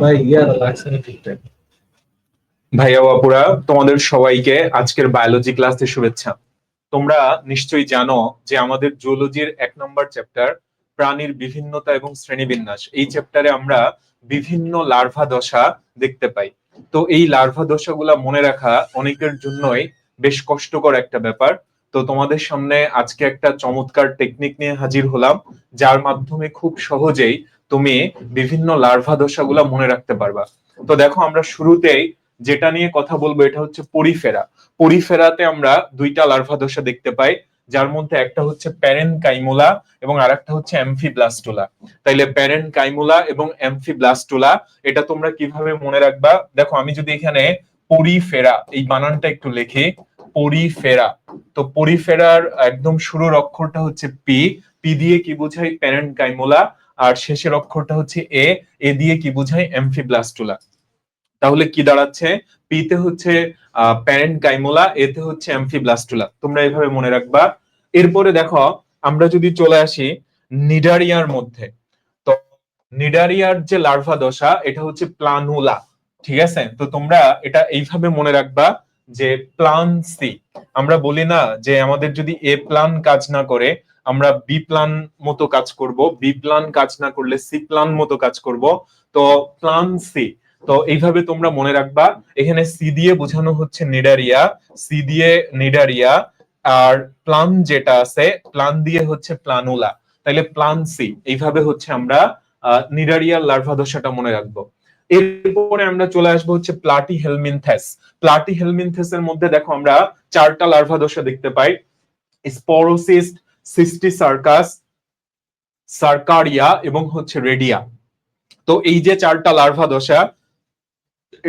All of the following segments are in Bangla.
ভাই ইয়ার লাগছে না ঠিকঠাক। ভাইয়া ও আপুরা, তোমাদের সবাইকে আজকের বায়োলজি ক্লাসে শুভেচ্ছা। তোমরা নিশ্চয়ই জানো যে আমাদের জুলজির 1 নম্বর চ্যাপ্টার প্রাণীর বিভিন্নতা এবং শ্রেণীবিন্যাস, এই চ্যাপ্টারে আমরা বিভিন্ন লার্ভা দশা দেখতে পাই। তো এই লার্ভা দশাগুলা মনে রাখা অনেকের জন্যই বেশ কষ্টকর একটা ব্যাপার। তো তোমাদের সামনে আজকে একটা চমৎকার টেকনিক নিয়ে হাজির হলাম, যার মাধ্যমে খুব সহজেই তুমি বিভিন্ন লার্ভা দশাগুলা মনে রাখতে পারবা। তো দেখো, আমরা শুরুতেই যেটা নিয়ে কথা বলবো এটা হচ্ছে পরিফেরা। পরিফেরাতে আমরা 2টা লার্ভা দশা দেখতে পাই, যার মধ্যে একটা হচ্ছে প্যারেনকাইমুলা এবং আরেকটা হচ্ছে অ্যামফিব্লাস্টুলা। তাইলে প্যারেনকাইমুলা এবং অ্যামফিব্লাস্টুলা এটা তোমরা কিভাবে মনে রাখবা? দেখো, আমি যদি এখানে পরিফেরা এই বানানটা একটু লিখি, পরিফেরা। তো পরিফেরার একদম শুরুর অক্ষরটা হচ্ছে পি। পি দিয়ে কি বোঝাই? প্যারেনকাইমুলা। আর শেষের অক্ষরটা হচ্ছে এ। এ দিয়ে কি বোঝাই? অ্যামফিব্লাস্টুলা। তাহলে কি দাঁড়াচ্ছে? পিতে হচ্ছে প্যারেনকাইমোলা, এতে হচ্ছে অ্যামফিব্লাস্টুলা। তোমরা এইভাবে মনে রাখবা। এরপরে দেখো, আমরা যদি চলে আসি নিডারিয়ার মধ্যে, তো নিডারিয়ার যে লার্ভা দশা এটা হচ্ছে প্লানুলা। ঠিক আছে? তো তোমরা এটা এইভাবে মনে রাখবা যে প্লান সি। আমরা বলি না যে আমাদের যদি এ প্লান কাজ না করে আমরা বি প্লান মতো কাজ করব, বি প্লান কাজ না করলে সি প্লান মতো কাজ করব। তো প্লান সি। তো এইভাবে তোমরা মনে রাখবা। এখানে সি দিয়ে বোঝানো হচ্ছে নিডারিয়া, সি দিয়ে নিডারিয়া। আর প্লান যেটা আছে, প্লান দিয়ে হচ্ছে প্লানুলা। তাইলে প্লান সি। এইভাবে হচ্ছে আমরা নিডারিয়ার লার্ভা দশাটা মনে রাখবো। এরপরে আমরা চলে আসবো হচ্ছে প্লাটি হেলমিনথেস। প্লাটি হেলমিনথেসের মধ্যে দেখো আমরা 4টা লার্ভা দশা দেখতে পাই: স্পোরোসিস্ট, সিস্টিসার্কাস, সার্কারিয়া এবং হচ্ছে রেডিয়া। তো এই যে 4টা লার্ভা দশা,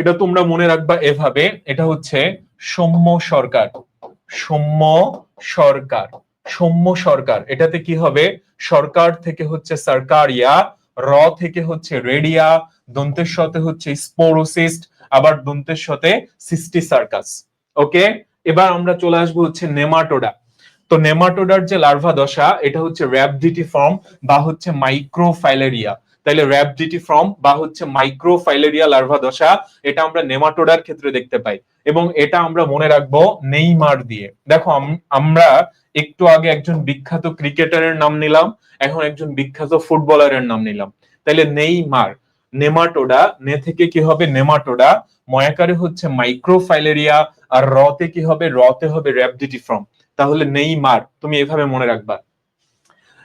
এটা তোমরা মনে রাখবা এভাবে। এটা হচ্ছে সৌম্য সরকার, সৌম্য সরকার, সৌম্য সরকার। এটাতে কি হবে? সরকার থেকে হচ্ছে সার্কারিয়া, র থেকে হচ্ছে রেডিয়া, দন্তের সাথে হচ্ছে স্পোরোসিস্ট, আবার দন্তের সাথে সিস্টিসার্কাস। ওকে, এবার আমরা চলে আসবো হচ্ছে নেমাটোডা। তো নেমাটোডার যে লার্ভা দশা এটা হচ্ছে র‍্যাবডিটিফর্ম বা হচ্ছে মাইক্রোফাইলেরিয়া। তাইলে র‍্যাবডিটিফর্ম বা হচ্ছে মাইক্রোফাইলেরিয়া লার্ভা দশা এটা আমরা নেমাটোডার ক্ষেত্রে দেখতে পাই, এবং এটা আমরা মনে রাখবো নেইমার দিয়ে। দেখো, আমরা একটু আগে একজন বিখ্যাত ক্রিকেটারের নাম নিলাম, এখন একজন বিখ্যাত ফুটবলারের নাম নিলাম। তাইলে নেইমার, নেমাটোডা, নে থেকে কি হবে? নেমাটোডা, ময়াকারে হচ্ছে মাইক্রোফাইলেরিয়া, আর রতে কি হবে? রতে হবে র‍্যাবডিটিফর্ম। তাহলে নেইমার তুমি এভাবে মনে রাখবা।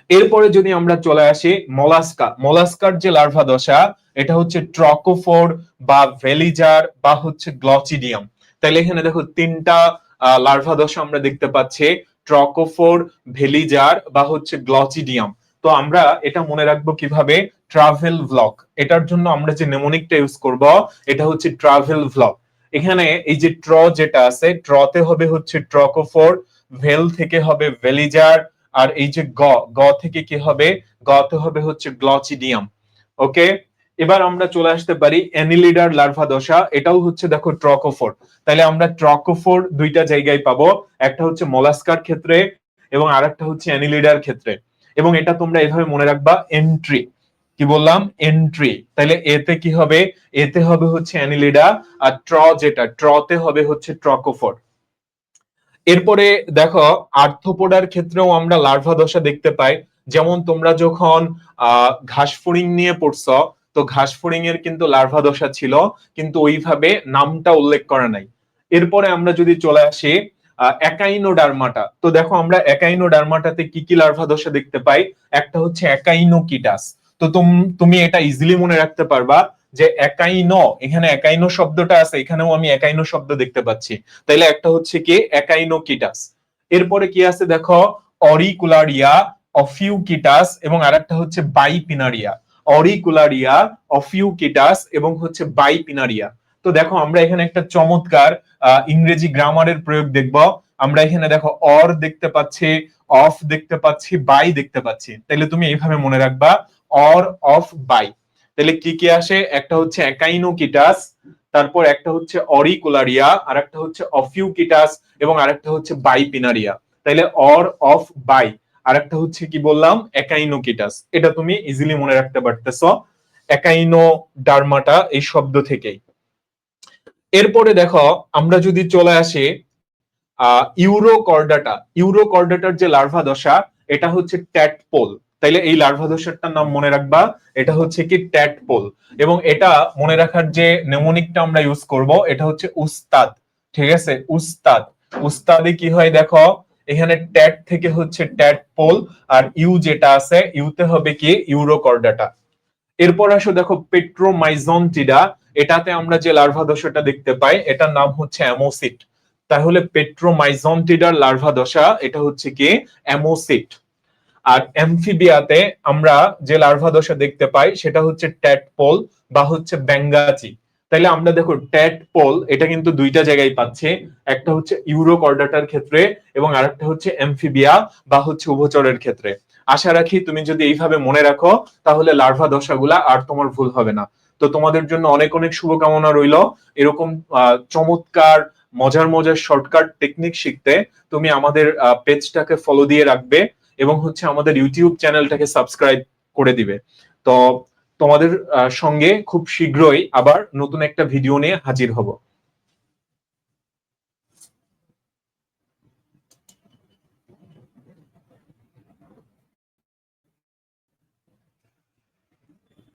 এরপরে যদি আমরা চলে আসি মলাস্কা, মলাস্কার যে লার্ভা দশা এটা হচ্ছে ট্রকোফোর বা ভেলিজার বা হচ্ছে গ্লচিডিয়াম। তাইলে এখানে দেখো 3টা লার্ভা দশা আমরা দেখতে পাচ্ছি: ট্রকোফোর, ভেলিজার বা হচ্ছে গ্লচিডিয়াম। তো আমরা এটা মনে রাখবো কিভাবে? Travel vlog. এটার জন্য আমরা যে নেমোনিকটা ইউজ করব এটা হচ্ছে ট্রাভেল ভ্লগ। এখানে এই যে ট্র যেটা আছে, ট্রতে হবে হচ্ছে ট্রকোফোর, ভেল থেকে হবে ভেলিজার, আর এই যে গ, গ থেকে কি হবে? গতে হবে হচ্ছে গ্লচিডিয়াম। ওকে, এবার আমরা চলে আসতে পারি অ্যানিলিডার লার্ভা দশা। এটাও হচ্ছে দেখো ট্রকোফোর। তাহলে আমরা ট্রকোফোর 2টা জায়গায় পাবো, একটা হচ্ছে মলাস্কার ক্ষেত্রে এবং আরেকটা হচ্ছে অ্যানিলিডার ক্ষেত্রে। এবং এটা তোমরা এভাবে মনে রাখবা, এন্ট্রি। কি বললাম? এন্ট্রি। তাহলে এতে কি হবে? এতে হবে হচ্ছে অ্যানিলিডা, আর ট্র যেটা, ট্রতে হবে হচ্ছে ট্রকোফোর। এরপরে দেখো, আর্থ্রোপোডার ক্ষেত্রেও আমরা লার্ভা দশা দেখতে পাই। যেমন তোমরা যখন ঘাসফড়িং নিয়ে পড়ছো, তো ঘাসফড়িং এর কিন্তু লার্ভা দশা ছিল, কিন্তু ওইভাবে নামটা উল্লেখ করা নাই। এরপরে আমরা যদি চলে আসি একাইনোডার্মাটা, তো দেখো আমরা একাইনোডার্মাটাতে কি কি লার্ভা দশা দেখতে পাই। একটা হচ্ছে একাইনোকিটাস। তো তুমি এটা ইজিলি মনে রাখতে পারবা যে একাইনো, এখানে একাইনো শব্দটা আছে, এখানেও আমি একাইনো শব্দ দেখতে পাচ্ছি। তাইলে একটা হচ্ছে কি? একাইনোকিটাস। এরপরে কি আছে দেখো, অরিকুলারিয়া, অফিউকিটাস এবং আরেকটা হচ্ছে বাইপিনারিয়া। অরিকুলারিয়া, অফিউকিটাস এবং হচ্ছে বাইপিনারিয়া। তো দেখো, আমরা এখানে একটা চমৎকার ইংরেজি গ্রামারের প্রয়োগ দেখব। আমরা এখানে দেখো অর দেখতে পাচ্ছি, অফ দেখতে পাচ্ছি, বাই দেখতে পাচ্ছি। তাইলে তুমি এইভাবে মনে রাখবা, অর, অফ, বাই। তাহলে কি কি আসে? একটা হচ্ছে একাইনোকিটাস, তারপর একটা হচ্ছে অরিকুলারিয়া, আর একটা হচ্ছে অফিউকিটাস এবং আরেকটা হচ্ছে বাইপিনারিয়া। তাইলে অর, অফ, বাই, আর একটা হচ্ছে কি বললাম? একাইনোকিটাস। এটা তুমি ইজিলি মনে রাখতে পারতেছো। একাইনোডার্মাটা এই শব্দ থেকেই। এরপরে দেখো আমরা যদি চলে আসি ইউরোকর্ডাটার যে লার্ভা দশা, এটা হচ্ছে ট্যাডপোল। তাইলে এই লার্ভা দশাটার নাম মনে রাখবা, এটা হচ্ছে কি ট্যাডপোল। এবং এটা মনে রাখার যে নেমোনিকটা আমরা ইউজ করব, এটা হচ্ছে উস্তাদ। ঠিক আছে, উস্তাদ। উস্তাদে কি হয় দেখো, এখানে ট্যাড থেকে হচ্ছে ট্যাডপোল, আর ইউ যেটা আছে ইউতে হবে কি ইউরোকর্ডাটা। এরপর আসো দেখো পেট্রোমাইজনটিডা, এটাতে আমরা যে লার্ভা দশাটা দেখতে পাই এটার নাম হচ্ছে অ্যামোসিট। তাহলে পেট্রোমাইজনটিডার লার্ভা দশা এটা হচ্ছে কি অ্যামোসিট। আর অ্যামফিবিয়াতে আমরা যে লার্ভা দশা দেখতে পাই সেটা হচ্ছে ট্যাডপোল বা হচ্ছে ব্যাঙ্গাচি। তাইলে আমরা দেখো ট্যাডপোল এটা কিন্তু দুইটা জায়গায় পাচ্ছে, একটা হচ্ছে ইউরোকর্ডাটার ক্ষেত্রে এবং আরেকটা হচ্ছে অ্যামফিবিয়া বা হচ্ছে উভচরের ক্ষেত্রে। আশা রাখি তুমি যদি এইভাবে মনে রাখো তাহলে লার্ভা দশাগুলা আর তোমার ভুল হবে না। তো তোমাদের জন্য অনেক অনেক শুভকামনা রইল। এরকম চমৎকার মজার মজার শর্টকাট টেকনিক শিখতে তুমি আমাদের পেজটাকে ফলো দিয়ে রাখবে এবং হচ্ছে আমাদের ইউটিউব চ্যানেলটাকে সাবস্ক্রাইব করে দিবে। তো তোমাদের সঙ্গে খুব শীঘ্রই আবার নতুন একটা ভিডিও নিয়ে হাজির হব।